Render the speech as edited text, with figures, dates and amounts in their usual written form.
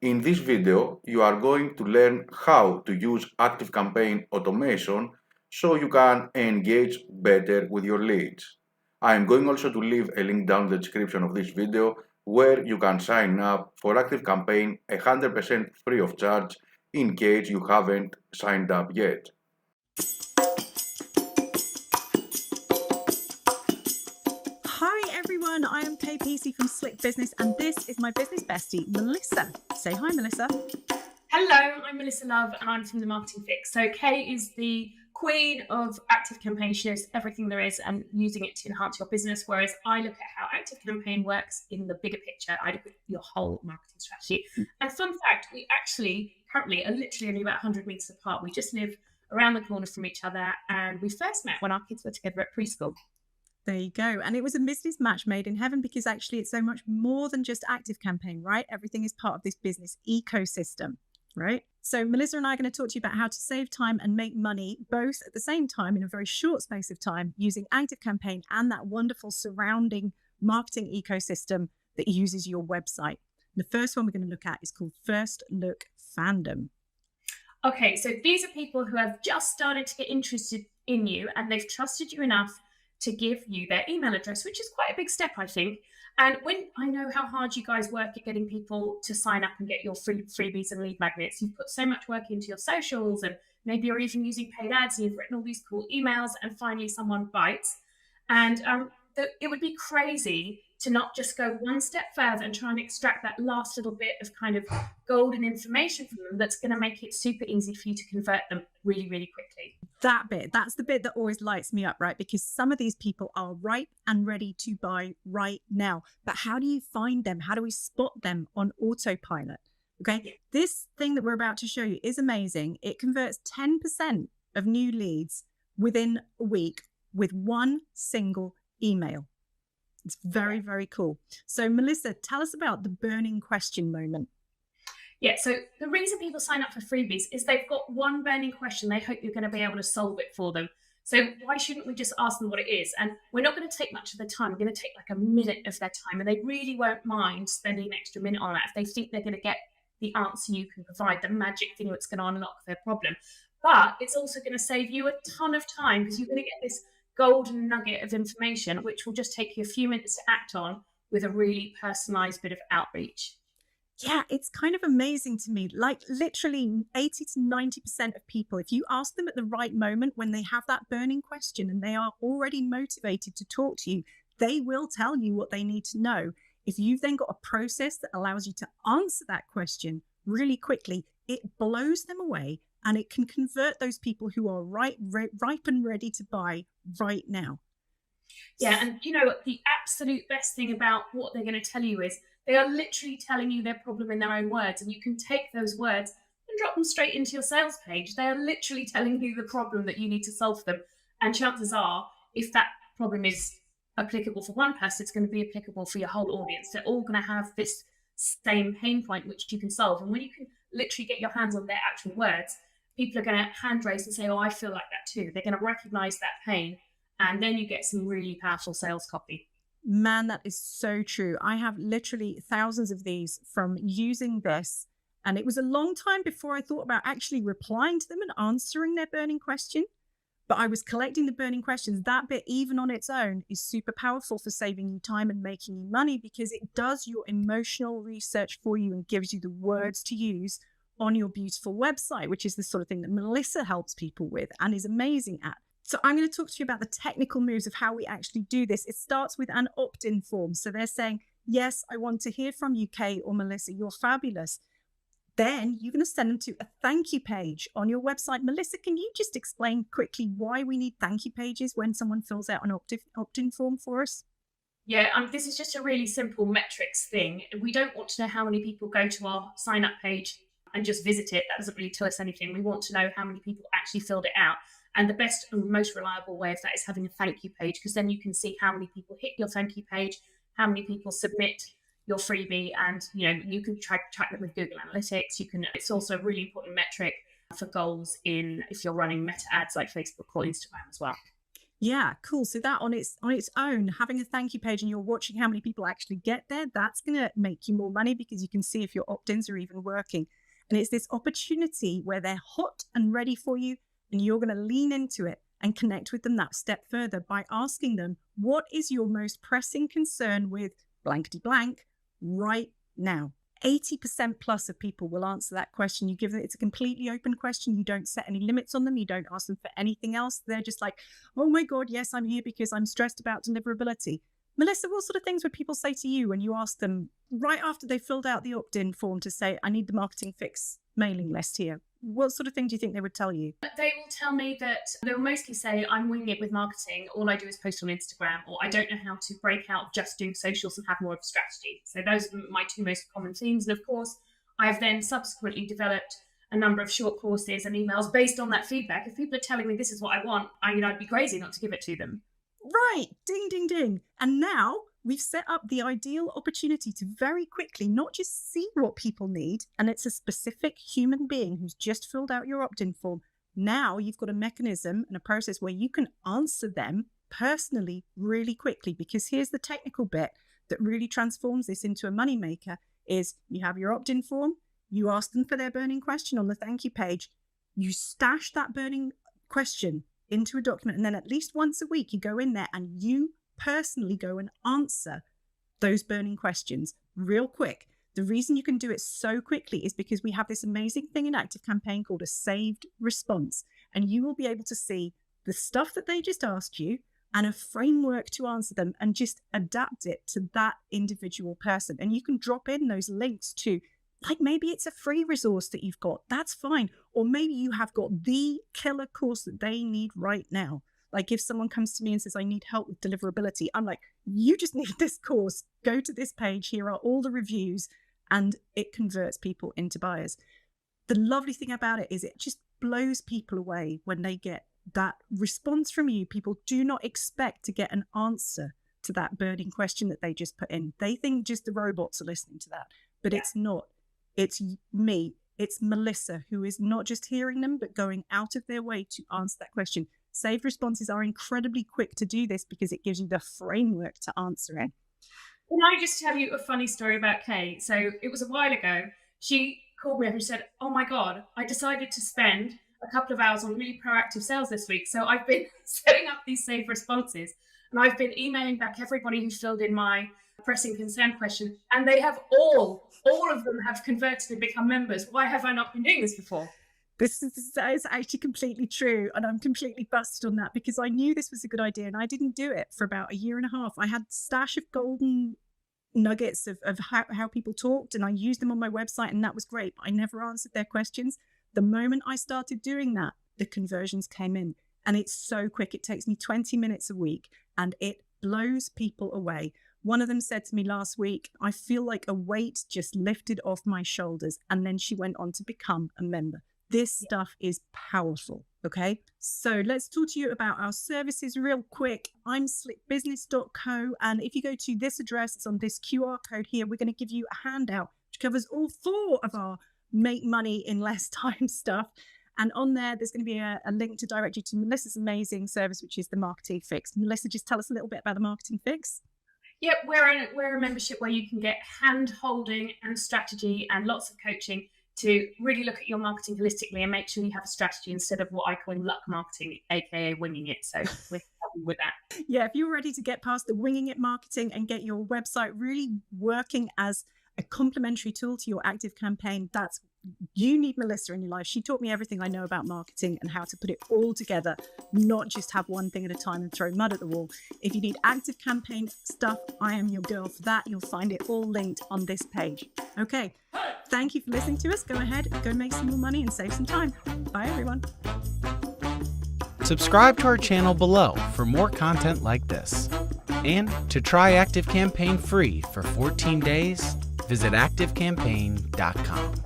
In this video, you are going to learn how to use ActiveCampaign automation so you can engage better with your leads. I am going also to leave a link down in the description of this video where you can sign up for ActiveCampaign 100% free of charge in case you haven't signed up yet. Hi everyone, I am Kay Peasy from Slick Business and this is my business bestie, Melissa. Say hi, Melissa. Hello, I'm Melissa Love and I'm from The Marketing Fix. So Kay is the queen of ActiveCampaign. She knows everything there is and using it to enhance your business, whereas I look at how ActiveCampaign works in the bigger picture. I look at your whole marketing strategy. And fun fact, we actually currently are literally only about 100 meters apart. We just live around the corner from each other and we first met when our kids were together at preschool. There you go. And it was a business match made in heaven because actually it's so much more than just ActiveCampaign, right? Everything is part of this business ecosystem, right? So Melissa and I are going to talk to you about how to save time and make money both at the same time in a very short space of time using ActiveCampaign and that wonderful surrounding marketing ecosystem that uses your website. The first one we're going to look at is called First Look Fandom. Okay, so these are people who have just started to get interested in you and they've trusted you enough to give you their email address, which is quite a big step, I think. And when I know how hard you guys work at getting people to sign up and get your freebies and lead magnets, you've put so much work into your socials and maybe you're even using paid ads and you've written all these cool emails and finally someone bites. And it would be crazy to not just go one step further and try and extract that last little bit of kind of golden information from them that's going to make it super easy for you to convert them really, really quickly. That bit, that's the bit that always lights me up, right? Because some of these people are ripe and ready to buy right now. But how do you find them? How do we spot them on autopilot? Okay, yeah. This thing that we're about to show you is amazing. It converts 10% of new leads within a week with one single email. It's very, very cool. So Melissa, tell us about the burning question moment. Yeah, so the reason people sign up for freebies is they've got one burning question. They hope you're going to be able to solve it for them. So why shouldn't we just ask them what it is? And we're not going to take much of their time. We're going to take like a minute of their time and they really won't mind spending an extra minute on that if they think they're going to get the answer you can provide, the magic thing that's going to unlock their problem. But it's also going to save you a ton of time because you're going to get this golden nugget of information, which will just take you a few minutes to act on with a really personalized bit of outreach. Yeah, it's kind of amazing to me. Like literally 80 to 90% of people, if you ask them at the right moment when they have that burning question and they are already motivated to talk to you, they will tell you what they need to know. If you've then got a process that allows you to answer that question really quickly, it blows them away and it can convert those people who are ripe and ready to buy right now. Yeah, and you know, the absolute best thing about what they're going to tell you is they are literally telling you their problem in their own words, and you can take those words and drop them straight into your sales page. They are literally telling you the problem that you need to solve for them. And chances are, if that problem is applicable for one person, it's going to be applicable for your whole audience. They're all going to have this same pain point which you can solve. And when you can literally get your hands on their actual words, people are going to hand raise and say, oh, I feel like that too. They're going to recognize that pain. And then you get some really powerful sales copy. Man, that is so true. I have literally thousands of these from using this. And it was a long time before I thought about actually replying to them and answering their burning question. But I was collecting the burning questions. That bit, even on its own, is super powerful for saving you time and making you money because it does your emotional research for you and gives you the words to use on your beautiful website, which is the sort of thing that Melissa helps people with and is amazing at. So I'm going to talk to you about the technical moves of how we actually do this. It starts with an opt-in form. So they're saying, yes, I want to hear from you, Kay or Melissa. You're fabulous. Then you're going to send them to a thank you page on your website. Melissa, can you just explain quickly why we need thank you pages when someone fills out an opt-in form for us? Yeah, this is just a really simple metrics thing. We don't want to know how many people go to our sign up page and just visit it. That doesn't really tell us anything. We want to know how many people actually filled it out. And the best and most reliable way of that is having a thank you page, because then you can see how many people hit your thank you page, how many people submit your freebie, and you can track them with Google Analytics. It's also a really important metric for goals if you're running meta ads like Facebook or Instagram as well. Yeah, cool. So that on its own, having a thank you page and you're watching how many people actually get there, that's going to make you more money because you can see if your opt-ins are even working. And it's this opportunity where they're hot and ready for you, and you're going to lean into it and connect with them that step further by asking them, what is your most pressing concern with blankety blank right now? 80% plus of people will answer that question. You give them, it's a completely open question. You don't set any limits on them. You don't ask them for anything else. They're just like, oh my God, yes, I'm here because I'm stressed about deliverability. Melissa, what sort of things would people say to you when you ask them right after they filled out the opt-in form to say, I need the marketing fix mailing list here? What sort of thing do you think they would tell you? They will tell me that they'll mostly say, I'm winging it with marketing. All I do is post on Instagram, or I don't know how to break out just doing socials and have more of a strategy. So those are my two most common themes. And of course, I've then subsequently developed a number of short courses and emails based on that feedback. If people are telling me this is what I want, I'd be crazy not to give it to them. Right. Ding, ding, ding. And now we've set up the ideal opportunity to very quickly not just see what people need, and it's a specific human being who's just filled out your opt-in form. Now you've got a mechanism and a process where you can answer them personally really quickly, because here's the technical bit that really transforms this into a moneymaker is you have your opt-in form, you ask them for their burning question on the thank you page, you stash that burning question into a document, and then at least once a week you go in there and you personally go and answer those burning questions real quick. The reason you can do it so quickly is because we have this amazing thing in ActiveCampaign called a saved response, and you will be able to see the stuff that they just asked you and a framework to answer them and just adapt it to that individual person. And you can drop in those links to, like, maybe it's a free resource that you've got, that's fine. Or maybe you have got the killer course that they need right now. Like if someone comes to me and says, I need help with deliverability, I'm like, you just need this course. Go to this page. Here are all the reviews, and it converts people into buyers. The lovely thing about it is it just blows people away when they get that response from you. People do not expect to get an answer to that burning question that they just put in. They think just the robots are listening to that, but it's not. It's me. It's Melissa, who is not just hearing them, but going out of their way to answer that question. Saved responses are incredibly quick to do this because it gives you the framework to answer it. Can I just tell you a funny story about Kay? So it was a while ago. She called me up and said, oh my God, I decided to spend a couple of hours on really proactive sales this week. So I've been setting up these saved responses, and I've been emailing back everybody who filled in my pressing concern question, and they have all of them have converted and become members. Why have I not been doing this before? This is actually completely true. And I'm completely busted on that because I knew this was a good idea and I didn't do it for about a year and a half. I had a stash of golden nuggets of how people talked, and I used them on my website, and that was great. But I never answered their questions. The moment I started doing that, the conversions came in, and it's so quick. It takes me 20 minutes a week and it blows people away. One of them said to me last week, I feel like a weight just lifted off my shoulders. And then she went on to become a member. This stuff is powerful. Okay. So let's talk to you about our services real quick. I'm slickbusiness.co. And if you go to this address, it's on this QR code here. We're going to give you a handout which covers all 4 of our make money in less time stuff. And on there's going to be a link to direct you to Melissa's amazing service, which is the Marketing Fix. Melissa, just tell us a little bit about the Marketing Fix. Yep, we're a membership where you can get hand holding and strategy and lots of coaching to really look at your marketing holistically and make sure you have a strategy instead of what I call luck marketing, aka winging it. So we're happy with that. Yeah, if you're ready to get past the winging it marketing and get your website really working as a complementary tool to your ActiveCampaign, you need Melissa in your life. She taught me everything I know about marketing and how to put it all together, not just have one thing at a time and throw mud at the wall. If you need ActiveCampaign stuff, I am your girl for that. You'll find it all linked on this page. Okay, thank you for listening to us. Go ahead, go make some more money and save some time. Bye, everyone. Subscribe to our channel below for more content like this. And to try ActiveCampaign free for 14 days, visit ActiveCampaign.com.